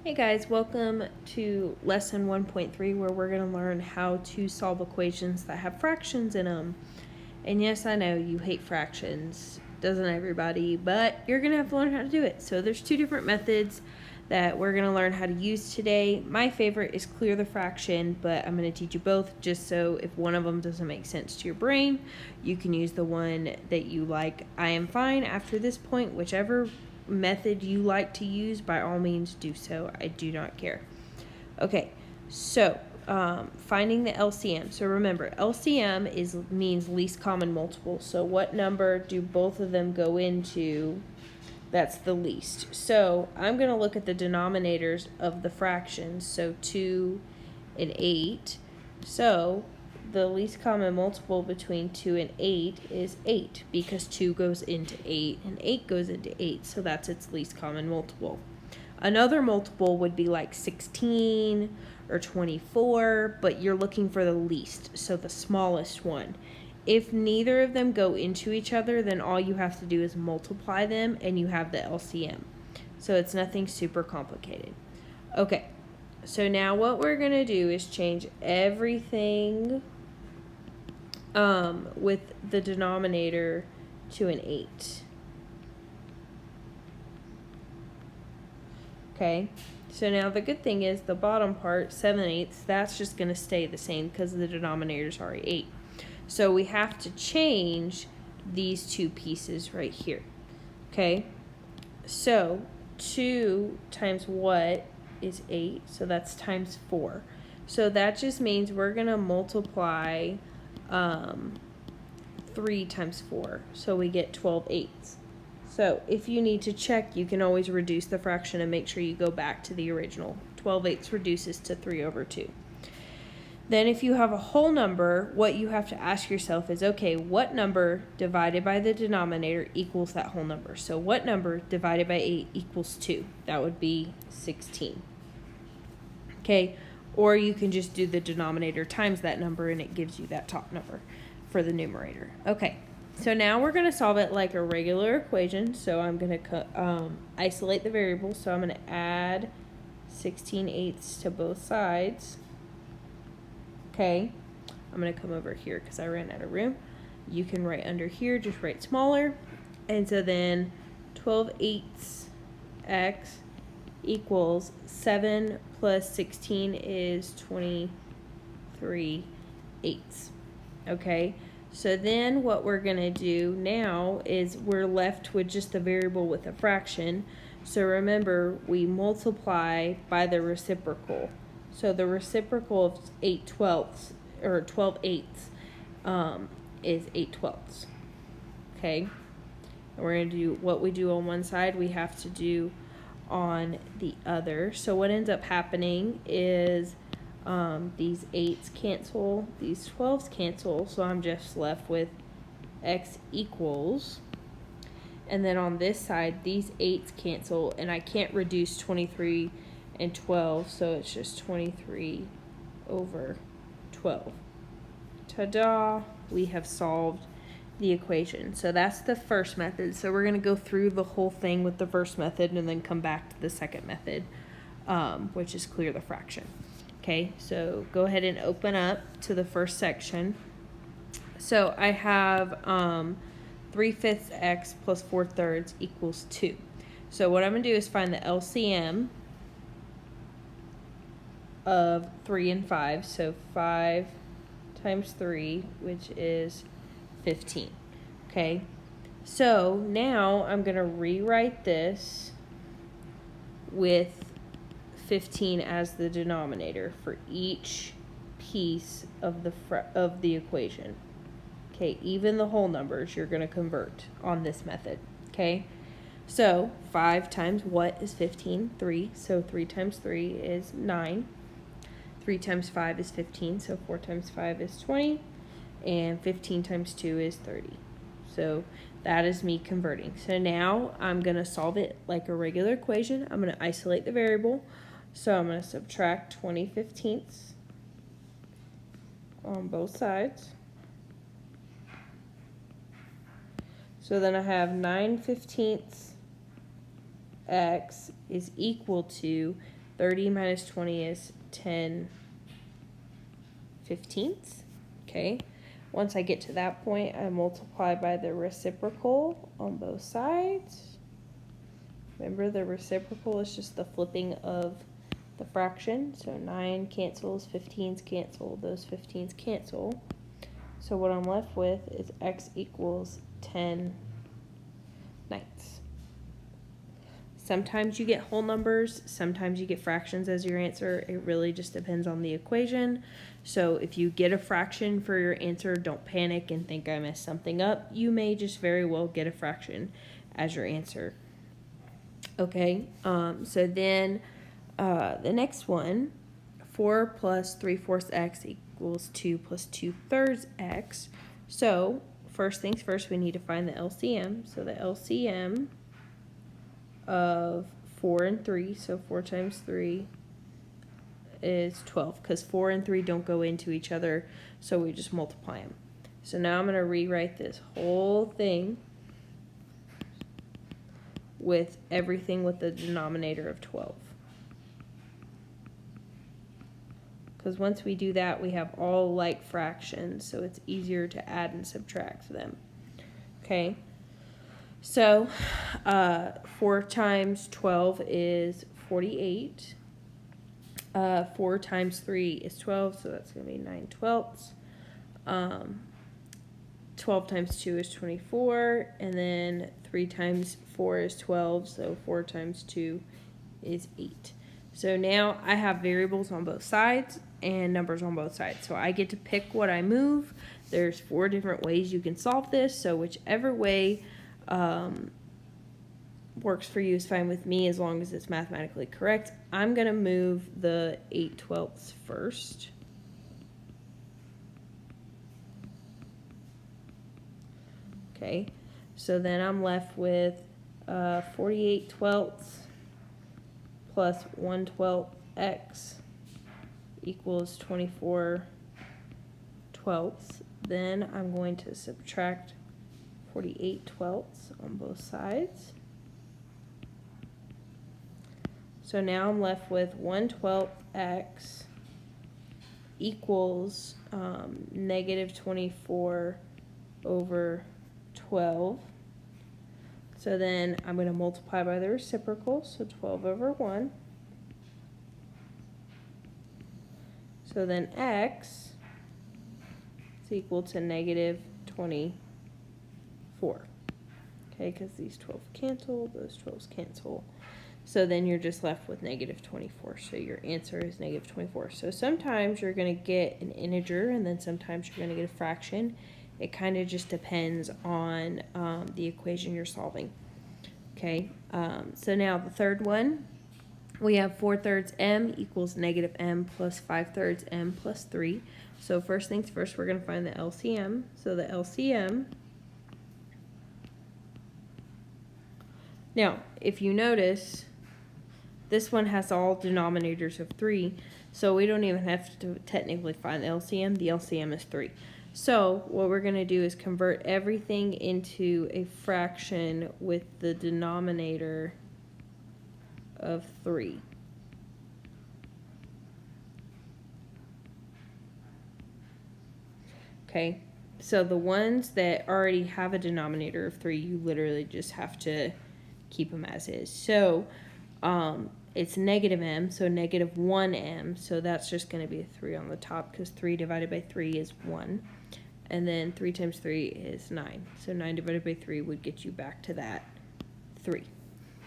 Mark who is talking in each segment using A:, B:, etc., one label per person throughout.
A: Hey guys, welcome to lesson 1.3 where we're going to learn how to solve equations that have fractions in them. And yes, I know you hate fractions, doesn't everybody? But you're going to have to learn how to do it. So there's two different methods that we're going to learn how to use today. My favorite is clear the fraction, but I'm going to teach you both just so if one of them doesn't make sense to your brain, you can use the one that you like. I am fine after this point, whichever method you like to use, by all means do so. I do not care. Okay, so finding the LCM. So remember, LCM means least common multiple. So what number do both of them go into? That's the least. So I'm going to look at the denominators of the fractions. So 2 and 8. So the least common multiple between 2 and 8 is 8 because 2 goes into 8 and 8 goes into 8. So that's its least common multiple. Another multiple would be like 16 or 24, but you're looking for the least, so the smallest one. If neither of them go into each other, then all you have to do is multiply them and you have the LCM. So it's nothing super complicated. Okay, so now what we're going to do is change everything with the denominator to an 8. Okay, so now the good thing is the bottom part, 7/8, that's just going to stay the same because the denominator is already 8. So we have to change these two pieces right here. Okay, so 2 times what is 8? So that's times 4. So that just means we're going to multiply 3 times 4. So we get 12/8. So if you need to check, you can always reduce the fraction and make sure you go back to the original. 12/8 reduces to 3/2. Then if you have a whole number, what you have to ask yourself is, okay, what number divided by the denominator equals that whole number? So what number divided by 8 equals 2? That would be 16. Okay, or you can just do the denominator times that number and it gives you that top number for the numerator. Okay, so now we're going to solve it like a regular equation. So I'm going to isolate the variable. So I'm going to add 16/8 to both sides. Okay, I'm going to come over here because I ran out of room. You can write under here, just write smaller. And so then 12/8 x equals 7 plus 16 is 23/8. Okay, so then what we're going to do now is we're left with just the variable with a fraction. So remember, we multiply by the reciprocal. So the reciprocal of 8/12 or 12/8 is 8/12. Okay, and we're going to do what we do on one side, we have to do on the other. So what ends up happening is these 8's cancel, these 12's cancel, so I'm just left with x equals, and then on this side these 8's cancel and I can't reduce 23 and 12, so it's just 23/12. Ta-da! We have solved the equation. So that's the first method. So we're going to go through the whole thing with the first method and then come back to the second method, which is clear the fraction. Okay, so go ahead and open up to the first section. So I have 3/5 x plus 4/3 equals 2. So what I'm going to do is find the LCM of 3 and 5. So 5 times 3, which is 15. Okay, so now I'm going to rewrite this with 15 as the denominator for each piece of the equation. Okay, even the whole numbers you're going to convert on this method. Okay, so 5 times what is 15? 3. So 3 times 3 is 9. 3 times 5 is 15, so 4 times 5 is 20, and 15 times 2 is 30. So that is me converting. So now I'm going to solve it like a regular equation. I'm going to isolate the variable. So I'm going to subtract 20/15 on both sides. So then I have 9/15 x is equal to 30 minus 20 is 10 15ths. Okay. Once I get to that point, I multiply by the reciprocal on both sides. Remember, the reciprocal is just the flipping of the fraction. So 9 cancels, 15s cancel, those 15s cancel. So what I'm left with is x equals 10 ninths. Sometimes you get whole numbers, sometimes you get fractions as your answer. It really just depends on the equation. So if you get a fraction for your answer, don't panic and think I messed something up. You may just very well get a fraction as your answer. Okay, so then the next one, 4 plus 3/4 x equals 2 plus 2/3 x. So first things first, we need to find the LCM. So the LCM of 4 and 3, so 4 times 3 is 12, because 4 and 3 don't go into each other, so we just multiply them. So now I'm going to rewrite this whole thing with everything with the denominator of 12. Because once we do that, we have all like fractions, so it's easier to add and subtract them. Okay, so 4 times 12 is 48. 4 times 3 is 12, so that's going to be 9/12. 12 times 2 is 24, and then 3 times 4 is 12, so 4 times 2 is 8. So now I have variables on both sides and numbers on both sides, so I get to pick what I move. There's 4 different ways you can solve this, so whichever way works for you is fine with me as long as it's mathematically correct. I'm going to move the 8/12 first. Okay, so then I'm left with 48/12 plus 1/12 x equals 24/12. Then I'm going to subtract 48/12 on both sides. So now I'm left with 1/12 x equals negative 24 over 12. So then I'm going to multiply by the reciprocal, so 12 over 1. So then x is equal to negative 24. Okay, because these 12 cancel, those 12s cancel. So then you're just left with negative 24. So your answer is negative 24. So sometimes you're going to get an integer, and then sometimes you're going to get a fraction. It kind of just depends on the equation you're solving. Okay, so now the third one, we have 4/3 m equals negative m plus 5/3 m plus 3. So first things first, we're going to find the LCM. So the LCM, now if you notice, this one has all denominators of 3, so we don't even have to technically find the LCM. The LCM is 3. So what we're going to do is convert everything into a fraction with the denominator of 3. Okay, so the ones that already have a denominator of 3, you literally just have to keep them as is. So it's negative m, so negative 1m, so that's just going to be a 3 on the top, because 3 divided by 3 is 1. And then 3 times 3 is 9. So 9 divided by 3 would get you back to that 3.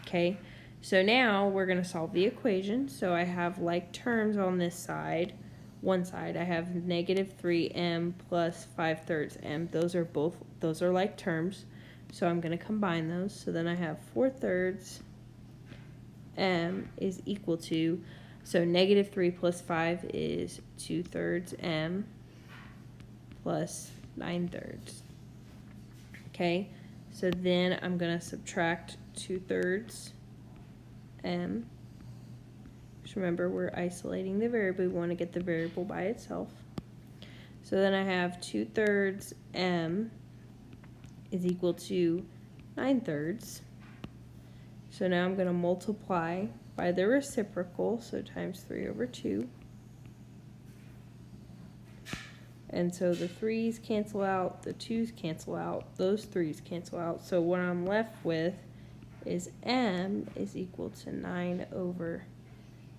A: Okay, so now we're going to solve the equation. So I have like terms on this side. One side I have negative 3m plus 5/3 m. Those are like terms. So I'm going to combine those. So then I have 4/3 m is equal to, so negative 3 plus 5 is 2/3 m plus 9/3. Okay, so then I'm going to subtract 2/3 m. Just remember, we're isolating the variable. We want to get the variable by itself. So then I have 2/3 m is equal to 9/3. So now I'm going to multiply by the reciprocal, so times 3 over 2. And so the 3's cancel out, the 2's cancel out, those 3's cancel out. So what I'm left with is m is equal to 9 over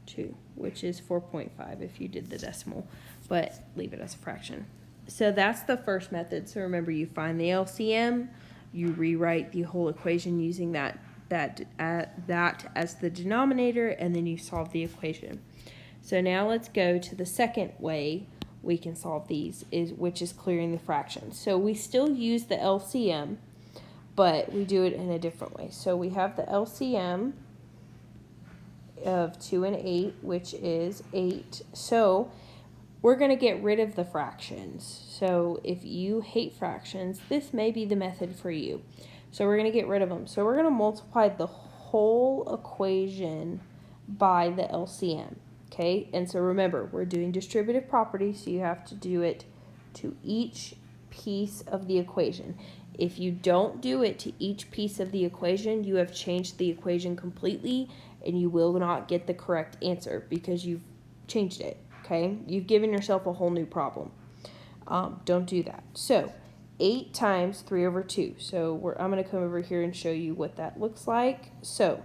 A: 2, which is 4.5 if you did the decimal, but leave it as a fraction. So that's the first method. So remember, you find the LCM, you rewrite the whole equation using that as the denominator, and then you solve the equation. So now let's go to the second way we can solve these, which is clearing the fractions. So we still use the LCM, but we do it in a different way. So we have the LCM of 2 and 8, which is 8. So we're going to get rid of the fractions. So if you hate fractions, this may be the method for you. So we're going to get rid of them. So we're going to multiply the whole equation by the LCM. Okay, and so remember, we're doing distributive properties, so you have to do it to each piece of the equation. If you don't do it to each piece of the equation, you have changed the equation completely, and you will not get the correct answer because you've changed it, okay? You've given yourself a whole new problem. Don't do that. So 8 times 3 over 2. So I'm going to come over here and show you what that looks like. So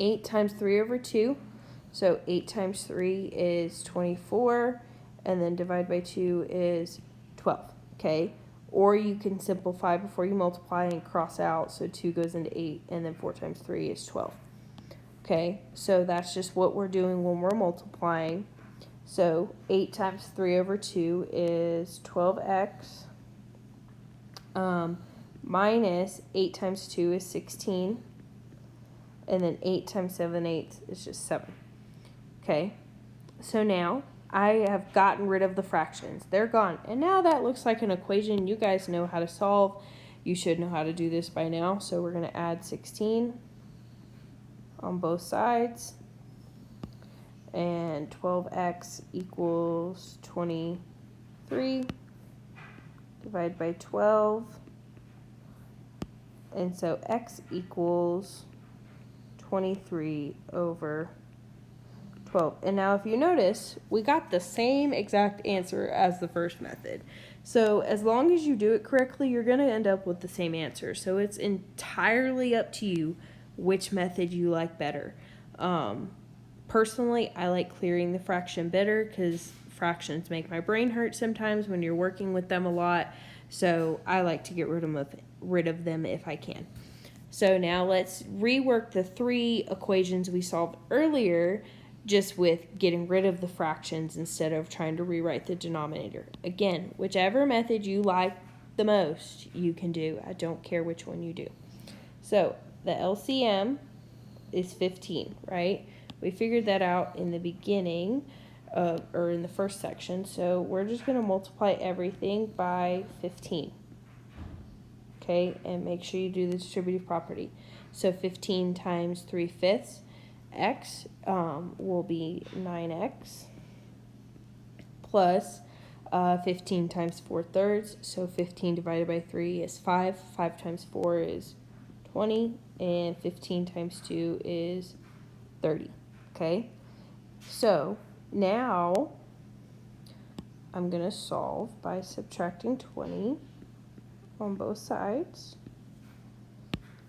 A: 8 times 3 over 2. So 8 times 3 is 24, and then divide by 2 is 12, okay? Or you can simplify before you multiply and cross out, so 2 goes into 8, and then 4 times 3 is 12. Okay, so that's just what we're doing when we're multiplying. So 8 times 3 over 2 is 12x, minus 8 times 2 is 16, and then 8 times 7/8 is just 7. Okay, so now I have gotten rid of the fractions. They're gone. And now that looks like an equation you guys know how to solve. You should know how to do this by now. So we're going to add 16 on both sides. And 12x equals 23. Divide by 12. And so x equals 23 over 12. And now if you notice, we got the same exact answer as the first method. So as long as you do it correctly, you're going to end up with the same answer. So it's entirely up to you which method you like better. Personally, I like clearing the fraction better because fractions make my brain hurt sometimes when you're working with them a lot. So I like to get rid of them if I can. So now let's rework the 3 equations we solved earlier, just with getting rid of the fractions instead of trying to rewrite the denominator. Again, whichever method you like the most, you can do. I don't care which one you do. So the LCM is 15, right? We figured that out in the beginning, or in the first section. So we're just going to multiply everything by 15. Okay, and make sure you do the distributive property. So 15 times 3/5. X will be 9x plus 15 times 4/3. So 15 divided by 3 is 5. 5 times 4 is 20. And 15 times 2 is 30. Okay? So now I'm going to solve by subtracting 20 on both sides.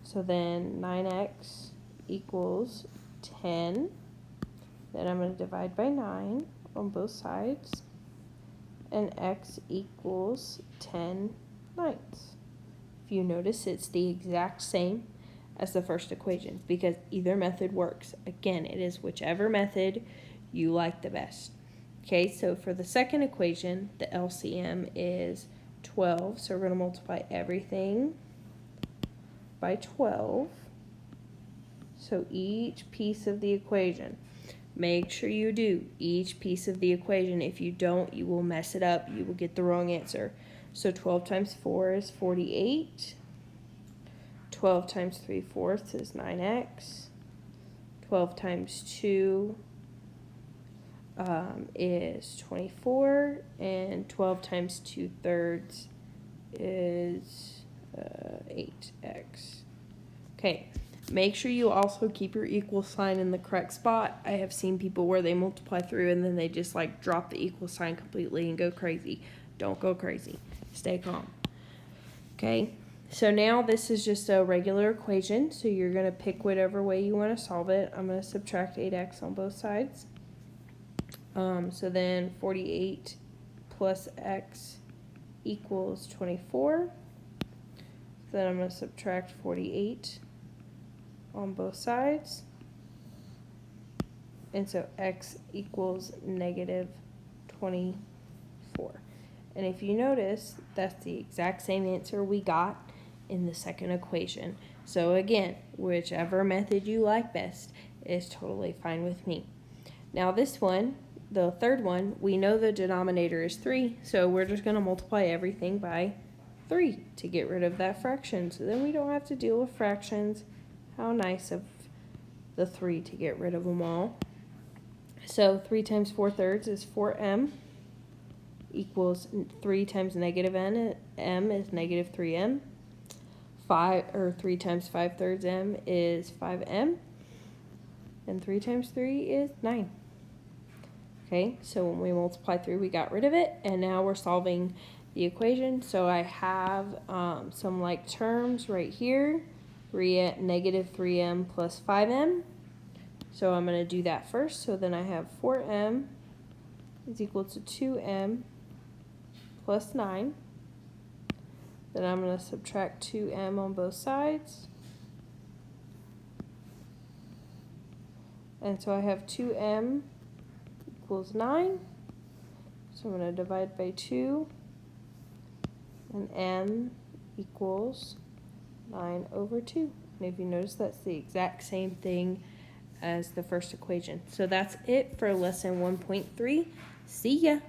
A: So then 9x equals 10. Then I'm going to divide by 9 on both sides. And x equals 10 ninths. If you notice, it's the exact same as the first equation because either method works. Again, it is whichever method you like the best. Okay, so for the second equation, the LCM is 12. So we're going to multiply everything by 12. So each piece of the equation, make sure you do each piece of the equation. If you don't, you will mess it up. You will get the wrong answer. So 12 times 4 is 48. 12 times 3/4 is 9x. 12 times 2 is 24. And 12 times 2/3 is 8x. Okay. Make sure you also keep your equal sign in the correct spot. I have seen people where they multiply through and then they just like drop the equal sign completely and go crazy. Don't go crazy. Stay calm. Okay, so now this is just a regular equation, so you're going to pick whatever way you want to solve it. I'm going to subtract 8x on both sides. So then 48 plus x equals 24. Then I'm going to subtract 48 on both sides. And so x equals negative 24. And if you notice, that's the exact same answer we got in the second equation. So again, whichever method you like best is totally fine with me. Now this one, the third one, we know the denominator is 3, so we're just going to multiply everything by 3 to get rid of that fraction. So then we don't have to deal with fractions. How nice of the 3 to get rid of them all. So 3 times 4/3 is 4m equals 3 times negative m is negative 3m. 3 times 5/3 m is 5m. And 3 times 3 is 9. Okay, so when we multiply through, we got rid of it, and now we're solving the equation. So I have some like terms right here. We're at negative 3m plus 5m. So I'm going to do that first. So then I have 4m is equal to 2m plus 9. Then I'm going to subtract 2m on both sides. And so I have 2m equals 9. So I'm going to divide by 2. And m equals 9 over 2. And if you notice, that's the exact same thing as the first equation. So that's it for lesson 1.3. See ya!